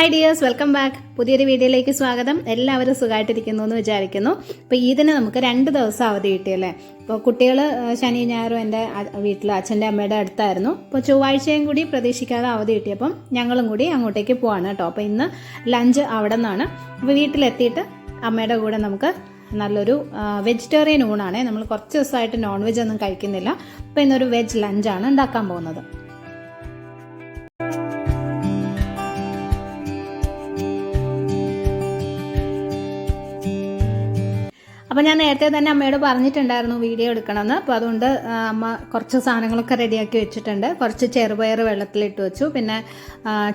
Hi dears, welcome back. പുതിയൊരു വീഡിയോയിലേക്ക് സ്വാഗതം. എല്ലാവരും സുഖമായിട്ടിരിക്കുന്നു എന്ന് വിചാരിക്കുന്നു. അപ്പോൾ ഇതിന് നമുക്ക് 2 ദിവസം അവധി കിട്ടിയല്ലേ. അപ്പോൾ കുട്ടികൾ ശനി ഞായറും എൻ്റെ വീട്ടിൽ അച്ഛൻ്റെ അമ്മയുടെ അടുത്തായിരുന്നു. അപ്പോൾ ചൊവ്വാഴ്ചയും കൂടി പ്രതീക്ഷിക്കാതെ അവധി കിട്ടിയപ്പം ഞങ്ങളും കൂടി അങ്ങോട്ടേക്ക് പോവാണ് കേട്ടോ. അപ്പോൾ ഇന്ന് ലഞ്ച് അവിടെ നിന്നാണ്. അപ്പോൾ വീട്ടിലെത്തിയിട്ട് അമ്മയുടെ കൂടെ നമുക്ക് നല്ലൊരു വെജിറ്റേറിയൻ ഊണാണ്. നമ്മൾ കുറച്ച് ദിവസമായിട്ട് നോൺ വെജ് ഒന്നും കഴിക്കുന്നില്ല. അപ്പോൾ ഇന്നൊരു വെജ് ലഞ്ചാണ് ഉണ്ടാക്കാൻ പോകുന്നത്. അപ്പോൾ ഞാൻ നേരത്തെ തന്നെ അമ്മയോട് പറഞ്ഞിട്ടുണ്ടായിരുന്നു വീഡിയോ എടുക്കണമെന്ന്. അപ്പോൾ അതുകൊണ്ട് അമ്മ കുറച്ച് സാധനങ്ങളൊക്കെ റെഡിയാക്കി വെച്ചിട്ടുണ്ട്. കുറച്ച് ചെറുപയർ വെള്ളത്തിലിട്ട് വെച്ചു, പിന്നെ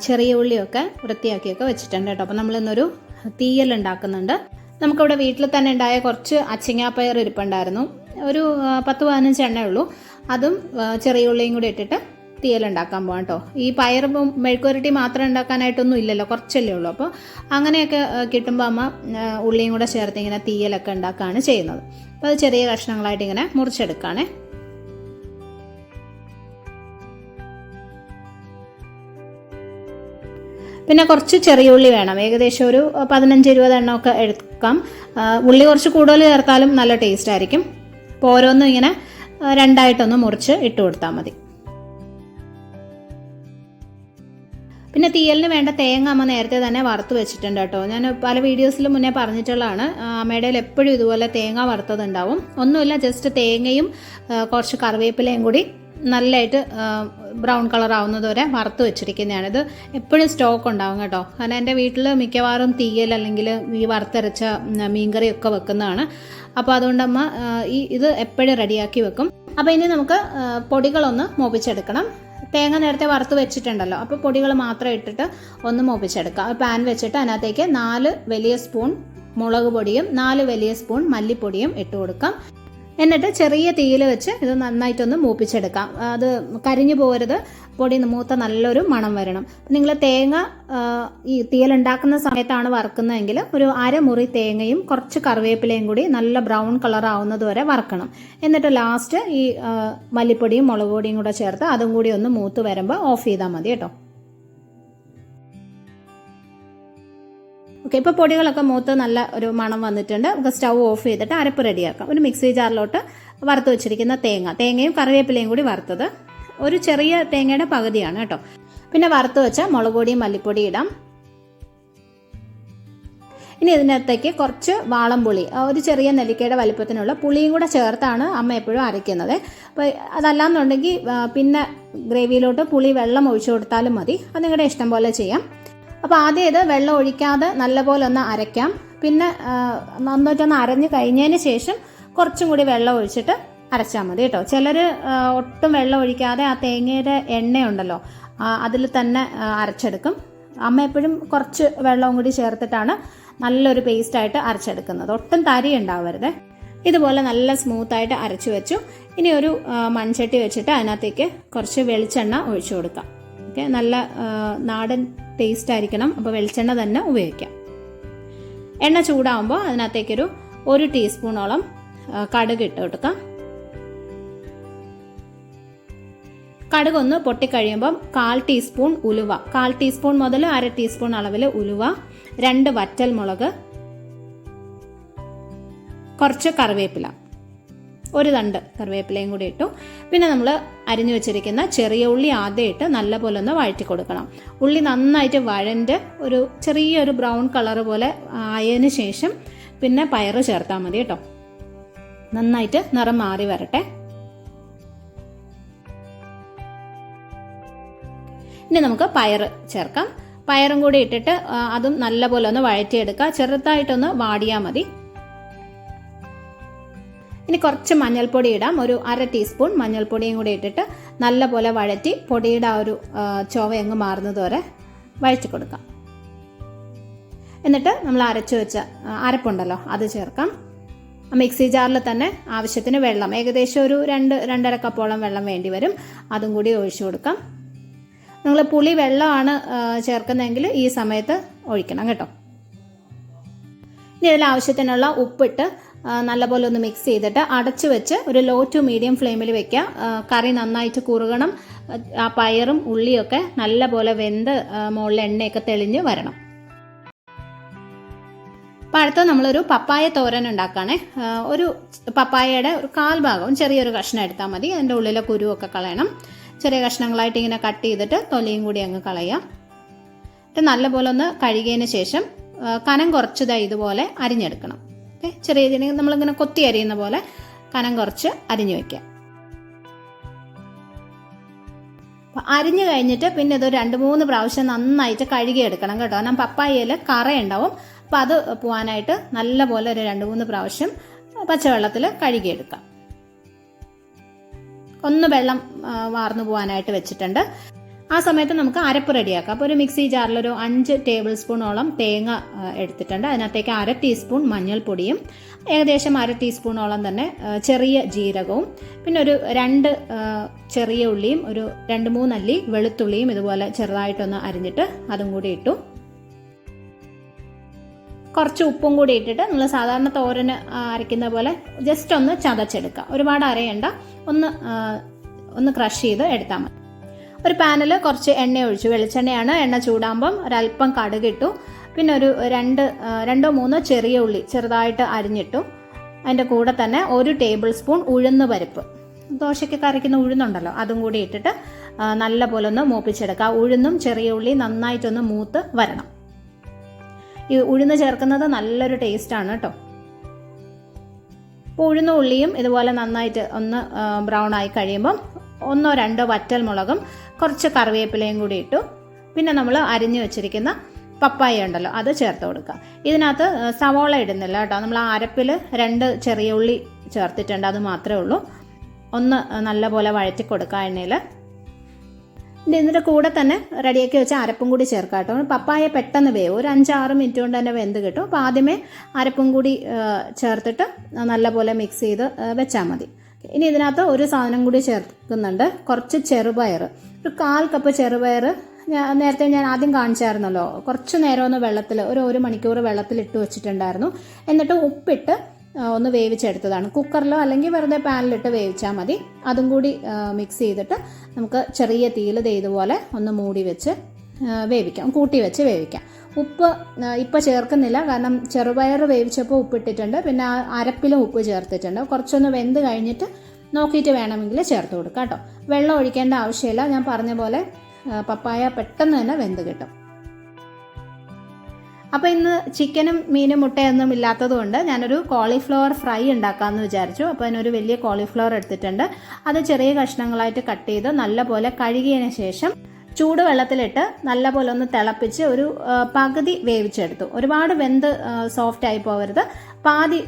ചെറിയ ഉള്ളിയൊക്കെ വൃത്തിയാക്കിയൊക്കെ വെച്ചിട്ടുണ്ട് കേട്ടോ. അപ്പോൾ നമ്മളിന്നൊരു തീയൽ ഉണ്ടാക്കുന്നുണ്ട്. നമുക്കിവിടെ വീട്ടിൽ തന്നെ ഉണ്ടായ കുറച്ച് അച്ചിങ്ങാപ്പയർ ഇരിപ്പുണ്ടായിരുന്നു. ഒരു 10-15 എണ്ണേ ഉള്ളൂ. അതും ചെറിയ ഉള്ളിയും കൂടി ഇട്ടിട്ട് തീയലുണ്ടാക്കാൻ പോകാം കേട്ടോ. ഈ പയർ മെഴുക്കുവരട്ടി മാത്രം ഉണ്ടാക്കാനായിട്ടൊന്നും ഇല്ലല്ലോ, കുറച്ചല്ലേ ഉള്ളൂ. അപ്പോൾ അങ്ങനെയൊക്കെ കിട്ടുമ്പോൾ അമ്മ ഉള്ളിയും കൂടെ ചേർത്ത് ഇങ്ങനെ തീയലൊക്കെ ഉണ്ടാക്കുകയാണ് ചെയ്യുന്നത്. അപ്പോൾ അത് ചെറിയ കഷ്ണങ്ങളായിട്ട് ഇങ്ങനെ മുറിച്ചെടുക്കുകയാണ്. പിന്നെ കുറച്ച് ചെറിയ ഉള്ളി വേണം, ഏകദേശം ഒരു 15-20 എണ്ണമൊക്കെ എടുക്കാം. ഉള്ളി കുറച്ച് കൂടുതൽ ചേർത്താലും നല്ല ടേസ്റ്റ് ആയിരിക്കും. അപ്പോൾ ഓരോന്നും ഇങ്ങനെ 2ആയിട്ടൊന്ന് മുറിച്ച് ഇട്ട് കൊടുത്താൽ മതി. പിന്നെ തീയലിന് വേണ്ട തേങ്ങ അമ്മ നേരത്തെ തന്നെ വറുത്ത് വെച്ചിട്ടുണ്ട് കേട്ടോ. ഞാൻ പല വീഡിയോസിലും മുന്നേ പറഞ്ഞിട്ടുള്ളതാണ്. അമ്മയുടെ എപ്പോഴും ഇതുപോലെ തേങ്ങ വറുത്തതുണ്ടാവും. ഒന്നുമില്ല, ജസ്റ്റ് തേങ്ങയും കുറച്ച് കറിവേപ്പിലയും കൂടി നല്ലതായിട്ട് ബ്രൗൺ കളർ ആവുന്നത് വരെ വറുത്ത് വെച്ചിരിക്കുന്നതാണ്. ഇത് എപ്പോഴും സ്റ്റോക്ക് ഉണ്ടാവും കേട്ടോ. കാരണം എൻ്റെ വീട്ടിൽ മിക്കവാറും തീയൽ അല്ലെങ്കിൽ ഈ വറുത്തരച്ച മീൻകറിയൊക്കെ വെക്കുന്നതാണ്. അപ്പോൾ അതുകൊണ്ട് അമ്മ ഇത് എപ്പോഴും റെഡിയാക്കി വെക്കും. അപ്പോൾ ഇനി നമുക്ക് പൊടികളൊന്ന് മൂപ്പിച്ചെടുക്കണം. തേങ്ങ നേരത്തെ വറുത്ത് വെച്ചിട്ടുണ്ടല്ലോ, അപ്പോൾ പൊടികൾ മാത്രം ഇട്ടിട്ട് ഒന്ന് മൂപ്പിച്ചെടുക്കാം. പാൻ വെച്ചിട്ട് അതിനകത്തേക്ക് 4 വലിയ സ്പൂൺ മുളക് പൊടിയും 4 വലിയ സ്പൂൺ മല്ലിപ്പൊടിയും ഇട്ട് കൊടുക്കാം. എന്നിട്ട് ചെറിയ തീയിൽ വെച്ച് ഇത് നന്നായിട്ടൊന്ന് മൂപ്പിച്ചെടുക്കാം. അത് കരിഞ്ഞു പോകരുത്, പൊടി മൂത്ത നല്ലൊരു മണം വരണം. നിങ്ങൾ തേങ്ങ ഈ തീയലുണ്ടാക്കുന്ന സമയത്താണ് വറുക്കുന്നതെങ്കിൽ ഒരു 1/2 മുറി തേങ്ങയും കുറച്ച് കറിവേപ്പിലയും കൂടി നല്ല ബ്രൗൺ കളർ ആവുന്നത് വരെ വറുക്കണം. എന്നിട്ട് ലാസ്റ്റ് ഈ മല്ലിപ്പൊടിയും മുളക് പൊടിയും കൂടെ ചേർത്ത് അതും കൂടി ഒന്ന് മൂത്ത് വരുമ്പോൾ ഓഫ് ചെയ്താൽ മതി കേട്ടോ. ഓക്കെ, ഇപ്പോൾ പൊടികളൊക്കെ മൂത്ത് നല്ല ഒരു മണം വന്നിട്ടുണ്ട്. നമുക്ക് സ്റ്റൗ ഓഫ് ചെയ്തിട്ട് അരപ്പ് റെഡിയാക്കാം. ഒരു മിക്സി ജാറിലോട്ട് വറുത്ത് വെച്ചിരിക്കുന്ന തേങ്ങയും കറിവേപ്പിലയും കൂടി വറുത്തത്, ഒരു ചെറിയ തേങ്ങയുടെ പകുതിയാണ് കേട്ടോ. പിന്നെ വറുത്ത് വെച്ച മുളക് പൊടിയും മല്ലിപ്പൊടിയും ഇടാം. ഇനി ഇതിനകത്തേക്ക് കുറച്ച് വാളംപുളി, ഒരു ചെറിയ നെല്ലിക്കയുടെ വലിപ്പത്തിനുള്ള പുളിയും കൂടെ ചേർത്താണ് അമ്മ എപ്പോഴും അരയ്ക്കുന്നത്. അപ്പോൾ അതല്ലാന്നുണ്ടെങ്കിൽ പിന്നെ ഗ്രേവിയിലോട്ട് പുളി വെള്ളം ഒഴിച്ചു കൊടുത്താലും മതി, അത് നിങ്ങളുടെ ഇഷ്ടം പോലെ ചെയ്യാം. അപ്പോൾ ആദ്യം ഇത് വെള്ളം ഒഴിക്കാതെ നല്ലപോലെ ഒന്ന് അരയ്ക്കാം. പിന്നെ നന്നായിട്ടൊന്ന് അരഞ്ഞ് കഴിഞ്ഞതിന് ശേഷം കുറച്ചും കൂടി വെള്ളം ഒഴിച്ചിട്ട് അരച്ചാൽ മതി കേട്ടോ. ചിലർ ഒട്ടും വെള്ളം ഒഴിക്കാതെ ആ തേങ്ങയുടെ എണ്ണയുണ്ടല്ലോ അതിൽ തന്നെ അരച്ചെടുക്കും. അമ്മ എപ്പോഴും കുറച്ച് വെള്ളവും കൂടി ചേർത്തിട്ടാണ് നല്ലൊരു പേസ്റ്റായിട്ട് അരച്ചെടുക്കുന്നത്. ഒട്ടും തരി ഉണ്ടാവരുത്. ഇതുപോലെ നല്ല സ്മൂത്തായിട്ട് അരച്ചു വെച്ചു. ഇനി ഒരു മൺചട്ടി വെച്ചിട്ട് അതിനകത്തേക്ക് കുറച്ച് വെളിച്ചെണ്ണ ഒഴിച്ചു കൊടുക്കാം. ഓക്കെ, നല്ല നാടൻ ടേസ്റ്റ് ആയിരിക്കണം. അപ്പോൾ വെളിച്ചെണ്ണ തന്നെ ഉപയോഗിക്കാം. എണ്ണ ചൂടാകുമ്പോൾ അതിനകത്തേക്കൊരു 1 ടീസ്പൂണോളം കടുക് ഇട്ട് കൊടുക്കാം. കടുകൊന്ന് പൊട്ടിക്കഴിയുമ്പം 1/4 ടീസ്പൂൺ ഉലുവ, 1/4 ടീസ്പൂൺ മുതൽ 1/2 ടീസ്പൂൺ അളവിൽ ഉലുവ, 2 വറ്റൽ മുളക്, കുറച്ച് കറിവേപ്പില, 1 തണ്ട് കറിവേപ്പിലയും കൂടി ഇട്ടു. പിന്നെ നമ്മൾ അരിഞ്ഞു വെച്ചിരിക്കുന്ന ചെറിയ ഉള്ളി ആദ്യം ഇട്ട് നല്ലപോലെ ഒന്ന് വഴറ്റി കൊടുക്കണം. ഉള്ളി നന്നായിട്ട് വഴണ്ട് ഒരു ചെറിയൊരു ബ്രൗൺ കളർ പോലെ ആയതിനു ശേഷം പിന്നെ പയർ ചേർത്താൽ മതി കേട്ടോ. നന്നായിട്ട് നിറം മാറി വരട്ടെ. ഇനി നമുക്ക് പയർ ചേർക്കാം. പയറും കൂടി ഇട്ടിട്ട് അതും നല്ലപോലെ ഒന്ന് വഴറ്റിയെടുക്കുക. ചെറുതായിട്ടൊന്ന് വാടിയാൽ മതി. ഇനി കുറച്ച് മഞ്ഞൾപ്പൊടി ഇടാം. ഒരു 1/2 ടീസ്പൂൺ മഞ്ഞൾപ്പൊടിയും കൂടി ഇട്ടിട്ട് നല്ലപോലെ വഴറ്റി പൊടിയുടെ ആ ഒരു ചൊവയങ്ങ് മാറുന്നത് വരെ വഴറ്റി കൊടുക്കാം. എന്നിട്ട് നമ്മൾ അരച്ചു വെച്ച അരപ്പുണ്ടല്ലോ അത് ചേർക്കാം. മിക്സി ജാറിൽ തന്നെ ആവശ്യത്തിന് വെള്ളം, ഏകദേശം ഒരു 2-2.5 കപ്പോളം വെള്ളം വേണ്ടി വരും. അതും കൂടി ഒഴിച്ചു കൊടുക്കാം. നിങ്ങൾ പുളി വെള്ളമാണ് ചേർക്കുന്നതെങ്കിൽ ഈ സമയത്ത് ഒഴിക്കണം കേട്ടോ. ഇനി ഇതിൽ ആവശ്യത്തിനുള്ള ഉപ്പിട്ട് നല്ലപോലെ ഒന്ന് മിക്സ് ചെയ്തിട്ട് അടച്ചു വെച്ച് ഒരു ലോ ടു മീഡിയം ഫ്ലെയിമിൽ വെക്കുക. കറി നന്നായിട്ട് കുറുകണം, ആ പയറും ഉള്ളിയൊക്കെ നല്ലപോലെ വെന്ത് മുകളിൽ എണ്ണയൊക്കെ തെളിഞ്ഞ് വരണം. അപ്പോൾ അടുത്ത നമ്മളൊരു പപ്പായ തോരൻ ഉണ്ടാക്കുകയാണേ. ഒരു പപ്പായയുടെ ഒരു 1/4 ഭാഗം ചെറിയൊരു കഷ്ണം എടുത്താൽ മതി. അതിൻ്റെ ഉള്ളിലെ കുരുവൊക്കെ കളയണം. ചെറിയ കഷ്ണങ്ങളായിട്ട് ഇങ്ങനെ കട്ട് ചെയ്തിട്ട് തൊലിയും കൂടി അങ്ങ് കളയാം. എന്നിട്ട് നല്ലപോലെ ഒന്ന് കഴുകിയതിന് ശേഷം കനം കുറച്ചതായി ഇതുപോലെ അരിഞ്ഞെടുക്കണം. ഓക്കെ, ചെറിയ നമ്മളിങ്ങനെ കൊത്തി അരിയുന്ന പോലെ കനം കുറച്ച് അരിഞ്ഞു വയ്ക്കാം. അരിഞ്ഞു കഴിഞ്ഞിട്ട് പിന്നെ ഇത് 2-3 പ്രാവശ്യം നന്നായിട്ട് കഴുകിയെടുക്കണം കേട്ടോ. കാരണം പപ്പായയിൽ കറ ഉണ്ടാവും. അപ്പോൾ അത് പോകാനായിട്ട് നല്ലപോലെ ഒരു 2-3 പ്രാവശ്യം പച്ചവെള്ളത്തിൽ കഴുകിയെടുക്കാം. ഒന്ന് വെള്ളം വാർന്നു പോകാനായിട്ട് വെച്ചിട്ടുണ്ട്. ആ സമയത്ത് നമുക്ക് അരപ്പ് റെഡിയാക്കാം. അപ്പോൾ ഒരു മിക്സി ജാറിലൊരു 5 ടേബിൾ സ്പൂണോളം തേങ്ങ എടുത്തിട്ടുണ്ട്. അതിനകത്തേക്ക് 1/2 ടീസ്പൂൺ മഞ്ഞൾപ്പൊടിയും ഏകദേശം 1/2 ടീസ്പൂണോളം തന്നെ ചെറിയ ജീരകവും പിന്നെ ഒരു 2 ചെറിയ ഉള്ളിയും ഒരു 2-3 അല്ലി വെളുത്തുള്ളിയും ഇതുപോലെ ചെറുതായിട്ടൊന്ന് അരിഞ്ഞിട്ട് അതും കൂടി ഇട്ടു. കുറച്ച് ഉപ്പും കൂടി ഇട്ടിട്ട് നമ്മൾ സാധാരണ തോരന് അരയ്ക്കുന്ന പോലെ ജസ്റ്റ് ഒന്ന് ചതച്ചെടുക്കുക. ഒരുപാട് അരയണ്ട, ഒന്ന് ക്രഷ് ചെയ്ത് എടുത്താൽ മതി. ഒരു പാനിൽ കുറച്ച് എണ്ണ ഒഴിച്ചു. വെളിച്ചെണ്ണയാണ്. എണ്ണ ചൂടാകുമ്പം ഒരല്പം കടുകിട്ടു. പിന്നെ ഒരു 2-3 ചെറിയ ഉള്ളി ചെറുതായിട്ട് അരിഞ്ഞിട്ടു. അതിൻ്റെ കൂടെ തന്നെ 1 ടേബിൾ സ്പൂൺ ഉഴുന്ന് പരിപ്പ്, ദോശയ്ക്ക് കരയ്ക്കുന്ന ഉഴുന്നുണ്ടല്ലോ, അതും കൂടി ഇട്ടിട്ട് നല്ല പോലെ ഒന്ന് മൂപ്പിച്ചെടുക്കുക. ഉഴുന്നും ചെറിയ ഉള്ളി നന്നായിട്ടൊന്ന് മൂത്ത് വരണം. ഈ ഉഴുന്ന് ചേർക്കുന്നത് നല്ലൊരു ടേസ്റ്റാണ് കേട്ടോ. അപ്പോൾ ഉഴുന്ന ഉള്ളിയും ഇതുപോലെ നന്നായിട്ട് ഒന്ന് ബ്രൗൺ ആയി കഴിയുമ്പം 1-2 വറ്റൽ മുളകും കുറച്ച് കറിവേപ്പിലയും കൂടി ഇട്ടു. പിന്നെ നമ്മൾ അരിഞ്ഞു വെച്ചിരിക്കുന്ന പപ്പായ ഉണ്ടല്ലോ അത് ചേർത്ത് കൊടുക്കുക. ഇതിനകത്ത് സവോള ഇടുന്നില്ല കേട്ടോ. നമ്മൾ ആ അരപ്പിൽ 2 ചെറിയ ഉള്ളി ചേർത്തിട്ടുണ്ട്, അത് മാത്രമേ ഉള്ളൂ. ഒന്ന് നല്ലപോലെ വഴറ്റി കൊടുക്കുക എണ്ണയിൽ. ഇതിൻ്റെ കൂടെ തന്നെ റെഡിയാക്കി വെച്ച അരപ്പും കൂടി ചേർക്കാം കേട്ടോ. പപ്പായ പെട്ടെന്ന് വേവും, ഒരു 5-6 മിനിറ്റ് കൊണ്ട് തന്നെ വെന്ത് കിട്ടും. അപ്പോൾ ആദ്യമേ അരപ്പും കൂടി ചേർത്തിട്ട് നല്ലപോലെ മിക്സ് ചെയ്ത് വെച്ചാൽ മതി. ഇനി ഇതിനകത്ത് ഒരു സാധനം കൂടി ചേർക്കുന്നുണ്ട്, കുറച്ച് ചെറുപയർ. ഒരു 1/4 കപ്പ് ചെറുപയർ നേരത്തെ ഞാൻ ആദ്യം കാണിച്ചായിരുന്നല്ലോ. കുറച്ച് നേരം ഒന്ന് വെള്ളത്തിൽ ഒരു 1 മണിക്കൂർ വെള്ളത്തിൽ ഇട്ട് വെച്ചിട്ടുണ്ടായിരുന്നു. എന്നിട്ട് ഉപ്പിട്ട് ഒന്ന് വേവിച്ചെടുത്തതാണ്. കുക്കറിലോ അല്ലെങ്കിൽ വെറുതെ പാനിലിട്ട് വേവിച്ചാൽ മതി. അതും കൂടി മിക്സ് ചെയ്തിട്ട് നമുക്ക് ചെറിയ തീയിൽ ഇതുപോലെ ഒന്ന് മൂടി വെച്ച് വേവിക്കാം, കൂട്ടി വെച്ച് വേവിക്കാം. ഉപ്പ് ഇപ്പോൾ ചേർക്കുന്നില്ല, കാരണം ചെറുപയർ വേവിച്ചപ്പോൾ ഉപ്പിട്ടിട്ടുണ്ട്. പിന്നെ അരപ്പിലും ഉപ്പ് ചേർത്തിട്ടുണ്ട്. കുറച്ചൊന്ന് വെന്ത് കഴിഞ്ഞിട്ട് നോക്കിയിട്ട് വേണമെങ്കിൽ ചേർത്ത് കൊടുക്കാം കേട്ടോ. വെള്ളം ഒഴിക്കേണ്ട ആവശ്യമില്ല. ഞാൻ പറഞ്ഞ പോലെ പപ്പായ പെട്ടെന്ന് തന്നെ വെന്ത് കിട്ടും. അപ്പോൾ ഇന്ന് ചിക്കനും മീനും മുട്ടയൊന്നും ഇല്ലാത്തതുകൊണ്ട് ഞാനൊരു കോളിഫ്ലവർ ഫ്രൈ ഉണ്ടാക്കാമെന്ന് വിചാരിച്ചു. അപ്പോൾ അതിനൊരു വലിയ കോളിഫ്ലവർ എടുത്തിട്ടുണ്ട്. അത് ചെറിയ കഷ്ണങ്ങളായിട്ട് കട്ട് ചെയ്ത് നല്ലപോലെ കഴുകിയതിന് ശേഷം ചൂടുവെള്ളത്തിലിട്ട് നല്ലപോലെ ഒന്ന് തിളപ്പിച്ച് ഒരു പകുതി വേവിച്ചെടുത്തു. ഒരുപാട് വെന്ത് സോഫ്റ്റ് ആയി പോകരുത്, പാതി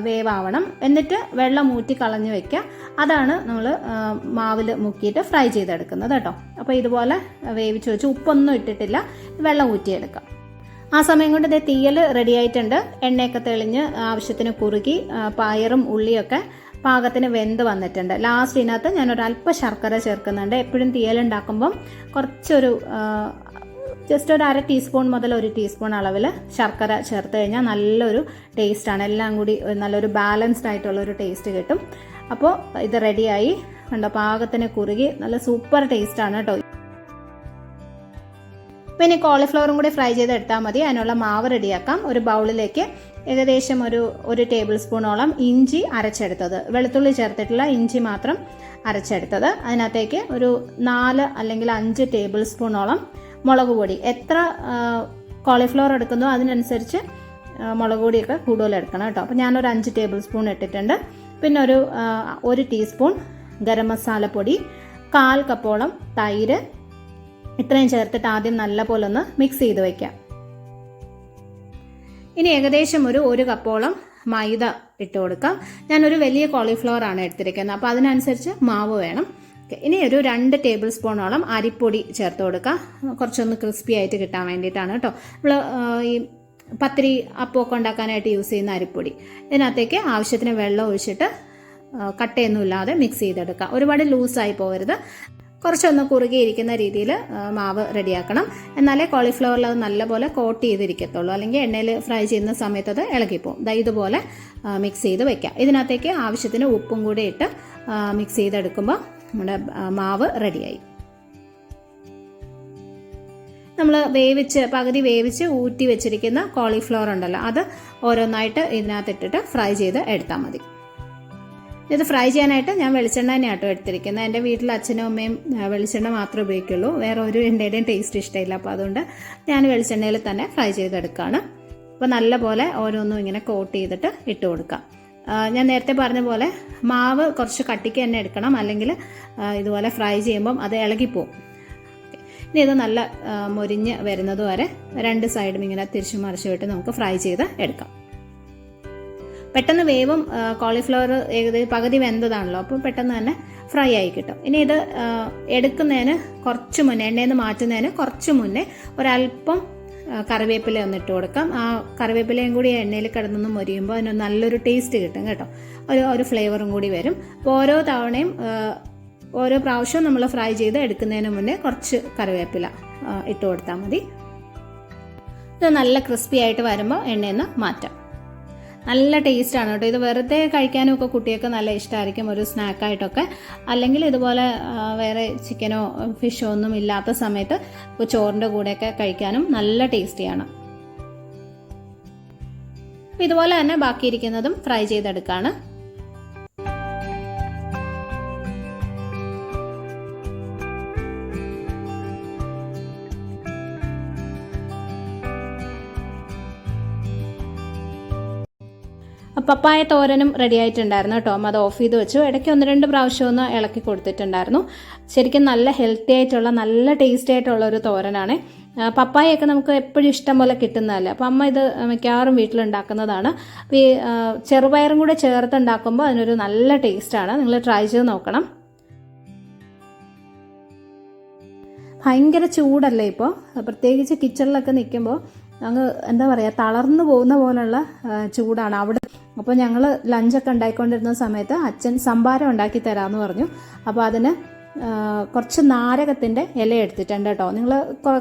വേവാവണം. എന്നിട്ട് വെള്ളം ഊറ്റി കളഞ്ഞു വെക്കുക. അതാണ് നമ്മൾ മാവിൽ മുക്കിയിട്ട് ഫ്രൈ ചെയ്തെടുക്കുന്നത് കേട്ടോ. അപ്പോൾ ഇതുപോലെ വേവിച്ച് വെച്ച് ഉപ്പൊന്നും ഇട്ടിട്ടില്ല, വെള്ളം ഊറ്റിയെടുക്കാം. ആ സമയം കൊണ്ട് ഇതേ തീയൽ റെഡി ആയിട്ടുണ്ട്. എണ്ണയൊക്കെ തെളിഞ്ഞ് ആവശ്യത്തിന് കുറുകി പയറും ഉള്ളിയൊക്കെ പാകത്തിന് വെന്ത് വന്നിട്ടുണ്ട്. ലാസ്റ്റ് ഇതിനകത്ത് ഞാനൊരല്പം ശർക്കര ചേർക്കുന്നുണ്ട്. എപ്പോഴും തീയലുണ്ടാക്കുമ്പം കുറച്ചൊരു ജസ്റ്റ് ഒരു 1/2 ടീസ്പൂൺ മുതൽ 1 ടീസ്പൂൺ അളവിൽ ശർക്കര ചേർത്ത് കഴിഞ്ഞാൽ നല്ലൊരു ടേസ്റ്റാണ്. എല്ലാം കൂടി നല്ലൊരു ബാലൻസ്ഡ് ആയിട്ടുള്ളൊരു ടേസ്റ്റ് കിട്ടും. അപ്പോൾ ഇത് റെഡിയായി കണ്ടോ, പാകത്തിന് കുറുകി നല്ല സൂപ്പർ ടേസ്റ്റാണ് കേട്ടോ. പിന്നെ കോളിഫ്ലവറും കൂടി ഫ്രൈ ചെയ്തെടുത്താൽ മതി. അതിനുള്ള മാവ് റെഡിയാക്കാം. ഒരു ബൗളിലേക്ക് ഏകദേശം ഒരു ടേബിൾ സ്പൂണോളം ഇഞ്ചി അരച്ചെടുത്തത്, വെളുത്തുള്ളി ചേർത്തിട്ടുള്ള ഇഞ്ചി മാത്രം അരച്ചെടുത്തത്. അതിനകത്തേക്ക് ഒരു 4 അല്ലെങ്കിൽ 5 ടേബിൾ സ്പൂണോളം മുളക് പൊടി. എത്ര കോളിഫ്ലവർ എടുക്കുന്നോ അതിനനുസരിച്ച് മുളക് പൊടിയൊക്കെ കൂടുതൽ എടുക്കണം കേട്ടോ. അപ്പോൾ ഞാനൊരു 5 ടേബിൾ സ്പൂൺ ഇട്ടിട്ടുണ്ട്. പിന്നെ ഒരു ടീസ്പൂൺ ഗരം മസാലപ്പൊടി, 1/4 കപ്പോളം തൈര്, ഇത്രയും ചേർത്തിട്ട് ആദ്യം നല്ലപോലെ ഒന്ന് മിക്സ് ചെയ്ത് വയ്ക്കാം. ഇനി ഏകദേശം ഒരു കപ്പോളം മൈദ ഇട്ട് കൊടുക്കാം. ഞാനൊരു വലിയ കോളിഫ്ലവർ ആണ് എടുത്തിരിക്കുന്നത്, അപ്പോൾ അതിനനുസരിച്ച് മാവ് വേണം. ഇനി ഒരു 2 ടേബിൾ സ്പൂണോളം അരിപ്പൊടി ചേർത്ത് കൊടുക്കാം. കുറച്ചൊന്ന് ക്രിസ്പി ആയിട്ട് കിട്ടാൻ വേണ്ടിയിട്ടാണ് കേട്ടോ. നമ്മൾ ഈ പത്തിരി അപ്പമൊക്കെ ഉണ്ടാക്കാനായിട്ട് യൂസ് ചെയ്യുന്ന അരിപ്പൊടി. ഇതിനകത്തേക്ക് ആവശ്യത്തിന് വെള്ളം ഒഴിച്ചിട്ട് കട്ടയൊന്നുമില്ലാതെ മിക്സ് ചെയ്തെടുക്കാം. ഒരുപാട് ലൂസായി പോകരുത്, കുറച്ചൊന്ന് കുറുകിയിരിക്കുന്ന രീതിയിൽ മാവ് റെഡിയാക്കണം. എന്നാലേ കോളിഫ്ലവറിൽ അത് നല്ലപോലെ കോട്ട് ചെയ്തിരിക്കത്തുള്ളൂ, അല്ലെങ്കിൽ എണ്ണയിൽ ഫ്രൈ ചെയ്യുന്ന സമയത്ത് അത് ഇളകിപ്പോവും. ഇതുപോലെ മിക്സ് ചെയ്ത് വെക്കാം. ഇതിനകത്തേക്ക് ആവശ്യത്തിന് ഉപ്പും കൂടി ഇട്ട് മിക്സ് ചെയ്തെടുക്കുമ്പോൾ നമ്മുടെ മാവ് റെഡിയായി. നമ്മൾ പകുതി വേവിച്ച് ഊറ്റി വെച്ചിരിക്കുന്ന കോളിഫ്ലവർ ഉണ്ടല്ലോ, അത് ഓരോന്നായിട്ട് ഇതിനകത്തിട്ടിട്ട് ഫ്രൈ ചെയ്ത് എടുത്താൽ മതി. ഇത് ഫ്രൈ ചെയ്യാനായിട്ട് ഞാൻ വെളിച്ചെണ്ണ തന്നെയാട്ടോ എടുത്തിരിക്കുന്നത്. എൻ്റെ വീട്ടിൽ അച്ഛനും അമ്മയും വെളിച്ചെണ്ണ മാത്രമേ ഉപയോഗിക്കുള്ളൂ, വേറെ ഒരു എണ്ണയുടെയും ടേസ്റ്റ് ഇഷ്ടമില്ല. അപ്പോൾ അതുകൊണ്ട് ഞാൻ വെളിച്ചെണ്ണയിൽ തന്നെ ഫ്രൈ ചെയ്തെടുക്കുകയാണ്. അപ്പോൾ നല്ലപോലെ ഓരോന്നും ഇങ്ങനെ കോട്ട് ചെയ്തിട്ട് ഇട്ട് കൊടുക്കാം. ഞാൻ നേരത്തെ പറഞ്ഞ പോലെ മാവ് കുറച്ച് കട്ടിക്ക് തന്നെ എടുക്കണം, അല്ലെങ്കിൽ ഇതുപോലെ ഫ്രൈ ചെയ്യുമ്പം അത് ഇളകിപ്പോവും. ഇനി ഇത് നല്ല മൊരിഞ്ഞ് വരുന്നത് വരെ 2 സൈഡും ഇങ്ങനെ തിരിച്ചു മറിച്ചു വിട്ട് നമുക്ക് ഫ്രൈ ചെയ്ത് എടുക്കാം. പെട്ടെന്ന് വേവും, കോളിഫ്ലവർ ഏകദേശം പകുതി വെന്തതാണല്ലോ, അപ്പോൾ പെട്ടെന്ന് തന്നെ ഫ്രൈ ആയി കിട്ടും. ഇനി ഇത് എടുക്കുന്നതിന് കുറച്ച് മുന്നേ, എണ്ണയിൽ നിന്ന് മാറ്റുന്നതിന് കുറച്ച് മുന്നേ ഒരല്പം കറിവേപ്പില ഒന്ന് ഇട്ട് കൊടുക്കാം. ആ കറിവേപ്പിലയും കൂടി എണ്ണയിൽ കിടന്നൊന്ന് മൊരിയുമ്പോൾ അതിന് നല്ലൊരു ടേസ്റ്റ് കിട്ടും കേട്ടോ, ഒരു ഫ്ലേവറും കൂടി വരും. അപ്പോൾ ഓരോ പ്രാവശ്യവും നമ്മൾ ഫ്രൈ ചെയ്ത് എടുക്കുന്നതിന് മുന്നേ കുറച്ച് കറിവേപ്പില ഇട്ട് കൊടുത്താൽ മതി. ഇത് നല്ല ക്രിസ്പി ആയിട്ട് വരുമ്പോൾ എണ്ണയിൽ നിന്ന് മാറ്റാം. നല്ല ടേസ്റ്റാണ് കേട്ടോ. ഇത് വെറുതെ കഴിക്കാനും ഒക്കെ കുട്ടികൾക്ക് നല്ല ഇഷ്ടമായിരിക്കും, ഒരു സ്നാക്കായിട്ടൊക്കെ. അല്ലെങ്കിൽ ഇതുപോലെ വേറെ ചിക്കനോ ഫിഷോ ഒന്നും ഇല്ലാത്ത സമയത്ത് ചോറിൻ്റെ കൂടെയൊക്കെ കഴിക്കാനും നല്ല ടേസ്റ്റിയാണ്. ഇതുപോലെ തന്നെ ബാക്കിയിരിക്കുന്നതും ഫ്രൈ ചെയ്തെടുക്കുകയാണ്. പപ്പായ തോരനും റെഡി ആയിട്ടുണ്ടായിരുന്നു കേട്ടോ. അത് ഓഫ് ചെയ്ത് വെച്ചു. ഇടയ്ക്ക് 1-2 പ്രാവശ്യം ഒന്ന് ഇളക്കി കൊടുത്തിട്ടുണ്ടായിരുന്നു. ശരിക്കും നല്ല ഹെൽത്തി ആയിട്ടുള്ള, നല്ല ടേസ്റ്റി ആയിട്ടുള്ള ഒരു തോരനാണ്. പപ്പായൊക്കെ നമുക്ക് എപ്പോഴും ഇഷ്ടം പോലെ കിട്ടുന്നതല്ലേ, അപ്പം അമ്മ ഇത് മിക്കവാറും വീട്ടിലുണ്ടാക്കുന്നതാണ്. ഈ ചെറുപയറും കൂടെ ചേർത്ത് ഉണ്ടാക്കുമ്പോൾ അതിനൊരു നല്ല ടേസ്റ്റാണ്. നിങ്ങൾ ട്രൈ ചെയ്ത് നോക്കണം. ഭയങ്കര ചൂടല്ലേ ഇപ്പോൾ, പ്രത്യേകിച്ച് കിച്ചണിലൊക്കെ നിൽക്കുമ്പോൾ അങ്ങ് എന്താ പറയുക, തളർന്നു പോകുന്ന പോലുള്ള ചൂടാണ് അവിടെ. അപ്പോൾ ഞങ്ങൾ ലഞ്ചൊക്കെ ഉണ്ടാക്കിക്കൊണ്ടിരുന്ന സമയത്ത് അച്ഛൻ സംഭാരം ഉണ്ടാക്കി തരാമെന്ന് പറഞ്ഞു. അപ്പോൾ അതിന് കുറച്ച് നാരകത്തിൻ്റെ ഇല എടുത്തിട്ടുണ്ട് കേട്ടോ. നിങ്ങൾ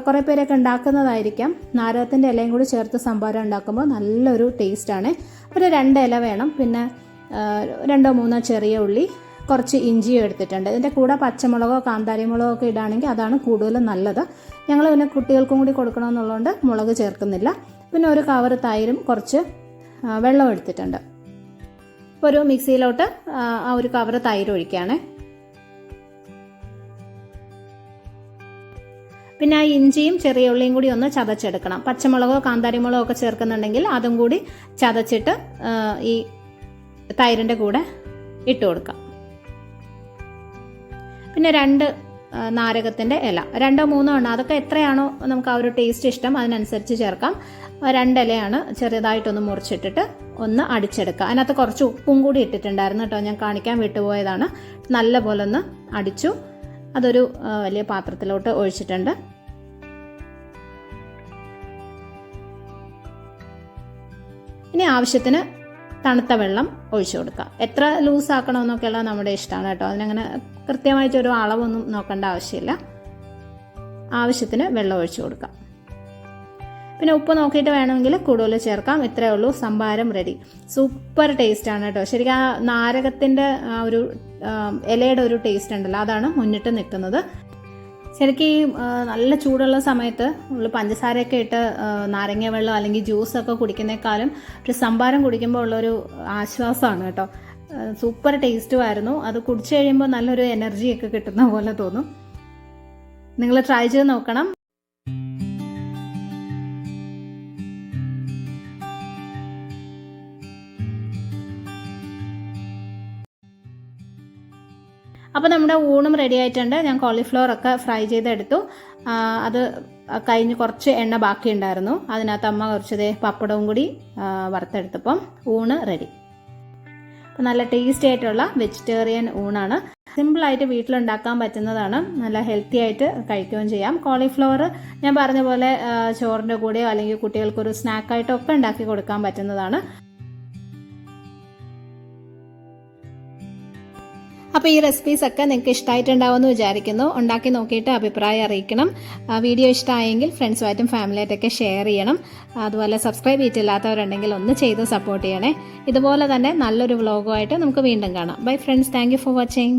കുറേ പേരൊക്കെ ഉണ്ടാക്കുന്നതായിരിക്കാം. നാരകത്തിൻ്റെ ഇലയും കൂടി ചേർത്ത് സംഭാരം ഉണ്ടാക്കുമ്പോൾ നല്ലൊരു ടേസ്റ്റാണ്. ഒരു 2 ഇല വേണം, പിന്നെ 2-3 ചെറിയ ഉള്ളി, കുറച്ച് ഇഞ്ചിയും എടുത്തിട്ടുണ്ട്. ഇതിൻ്റെ കൂടെ പച്ചമുളകോ കാന്താരി മുളകോ ഒക്കെ ഇടുകയാണെങ്കിൽ അതാണ് കൂടുതലും നല്ലത്. ഞങ്ങൾ പിന്നെ കുട്ടികൾക്കും കൂടി കൊടുക്കണമെന്നുള്ളതുകൊണ്ട് മുളക് ചേർക്കുന്നില്ല. പിന്നെ ഒരു കവർ തൈരും കുറച്ച് വെള്ളം എടുത്തിട്ടുണ്ട്. ഇപ്പോൾ ഒരു മിക്സിയിലോട്ട് ആ ഒരു കവർ തൈര് ഒഴിക്കുകയാണ്. പിന്നെ ആ ഇഞ്ചിയും ചെറിയ ഉള്ളിയും കൂടി ഒന്ന് ചതച്ചെടുക്കണം. പച്ചമുളകോ കാന്താരി മുളകോ ഒക്കെ ചേർക്കുന്നുണ്ടെങ്കിൽ അതും കൂടി ചതച്ചിട്ട് ഈ തൈരിൻ്റെ കൂടെ ഇട്ട് കൊടുക്കാം. പിന്നെ 2 നാരകത്തിൻ്റെ ഇല, 2-3 എണ്ണം, അതൊക്കെ എത്രയാണോ നമുക്ക് ആ ഒരു ടേസ്റ്റ് ഇഷ്ടം അതിനനുസരിച്ച് ചേർക്കാം. 2 ഇലയാണ് ചെറുതായിട്ടൊന്ന് മുറിച്ചിട്ടിട്ട് ഒന്ന് അടിച്ചെടുക്കുക. അതിനകത്ത് കുറച്ച് ഉപ്പും കൂടി ഇട്ടിട്ടുണ്ടായിരുന്നു കേട്ടോ, ഞാൻ കാണിക്കാൻ വിട്ടുപോയതാണ്. നല്ല പോലെ ഒന്ന് അടിച്ചു. അതൊരു വലിയ പാത്രത്തിലോട്ട് ഒഴിച്ചിട്ടുണ്ട്. ഇനി ആവശ്യത്തിന് തണുത്ത വെള്ളം ഒഴിച്ചു കൊടുക്കുക. എത്ര ലൂസ് ആക്കണമെന്നൊക്കെയുള്ള നമ്മുടെ ഇഷ്ടമാണ് കേട്ടോ. അതിനങ്ങനെ കൃത്യമായിട്ടൊരു അളവൊന്നും നോക്കേണ്ട ആവശ്യമില്ല. ആവശ്യത്തിന് വെള്ളം ഒഴിച്ചു കൊടുക്കാം. പിന്നെ ഉപ്പ് നോക്കിയിട്ട് വേണമെങ്കിൽ കൂടുതൽ ചേർക്കാം. ഇത്രയേ ഉള്ളൂ, സംഭാരം റെഡി. സൂപ്പർ ടേസ്റ്റാണ് കേട്ടോ. ശരിക്കും ആ നാരകത്തിൻ്റെ ആ ഒരു ഇലയുടെ ഒരു ടേസ്റ്റ് ഉണ്ടല്ലോ, അതാണ് മുന്നിട്ട് നിൽക്കുന്നത്. ശരിക്കും ഈ നല്ല ചൂടുള്ള സമയത്ത് നമ്മൾ പഞ്ചസാരയൊക്കെ ഇട്ട് നാരങ്ങ വെള്ളം അല്ലെങ്കിൽ ജ്യൂസൊക്കെ കുടിക്കുന്നേക്കാളും ഒരു സംഭാരം കുടിക്കുമ്പോൾ ഉള്ളൊരു ആശ്വാസമാണ് കേട്ടോ. സൂപ്പർ ടേസ്റ്റുമായിരുന്നു. അത് കുടിച്ചു കഴിയുമ്പോൾ നല്ലൊരു എനർജിയൊക്കെ കിട്ടുന്ന പോലെ തോന്നും. നിങ്ങൾ ട്രൈ ചെയ്ത് നോക്കണം. അപ്പോൾ നമ്മുടെ ഊണും റെഡി ആയിട്ടുണ്ട്. ഞാൻ കോളിഫ്ലവർ ഒക്കെ ഫ്രൈ ചെയ്തെടുത്തു. അത് കഴിഞ്ഞ് കുറച്ച് എണ്ണ ബാക്കിയുണ്ടായിരുന്നു. അതിനകത്ത് അമ്മ കുറച്ച് പപ്പടവും കൂടി വറുത്തെടുത്തപ്പം ഊണ് റെഡി. അപ്പോൾ നല്ല ടേസ്റ്റി ആയിട്ടുള്ള വെജിറ്റേറിയൻ ഊണാണ്. സിമ്പിളായിട്ട് വീട്ടിലുണ്ടാക്കാൻ പറ്റുന്നതാണ്. നല്ല ഹെൽത്തി ആയിട്ട് കഴിക്കുകയും ചെയ്യാം. കോളിഫ്ലവർ ഞാൻ പറഞ്ഞ പോലെ ചോറിൻ്റെ കൂടെയോ അല്ലെങ്കിൽ കുട്ടികൾക്കൊരു സ്നാക്കായിട്ടോ ഒക്കെ ഉണ്ടാക്കി കൊടുക്കാൻ പറ്റുന്നതാണ്. അപ്പോൾ ഈ റെസിപ്പീസ് ഒക്കെ നിങ്ങൾക്ക് ഇഷ്ടമായിട്ടുണ്ടാവുമെന്ന് വിചാരിക്കുന്നു. ഉണ്ടാക്കി നോക്കിയിട്ട് അഭിപ്രായം അറിയിക്കണം. വീഡിയോ ഇഷ്ടമായെങ്കിൽ ഫ്രണ്ട്സുമായിട്ടും ഫാമിലിയായിട്ടൊക്കെ ഷെയർ ചെയ്യണം. അതുപോലെ സബ്സ്ക്രൈബ് ചെയ്തിട്ടില്ലാത്തവരുണ്ടെങ്കിൽ ഒന്ന് ചെയ്ത് സപ്പോർട്ട് ചെയ്യണേ. ഇതുപോലെ തന്നെ നല്ലൊരു വ്ളോഗുമായിട്ട് നമുക്ക് വീണ്ടും കാണാം. Bye friends, thank you for watching.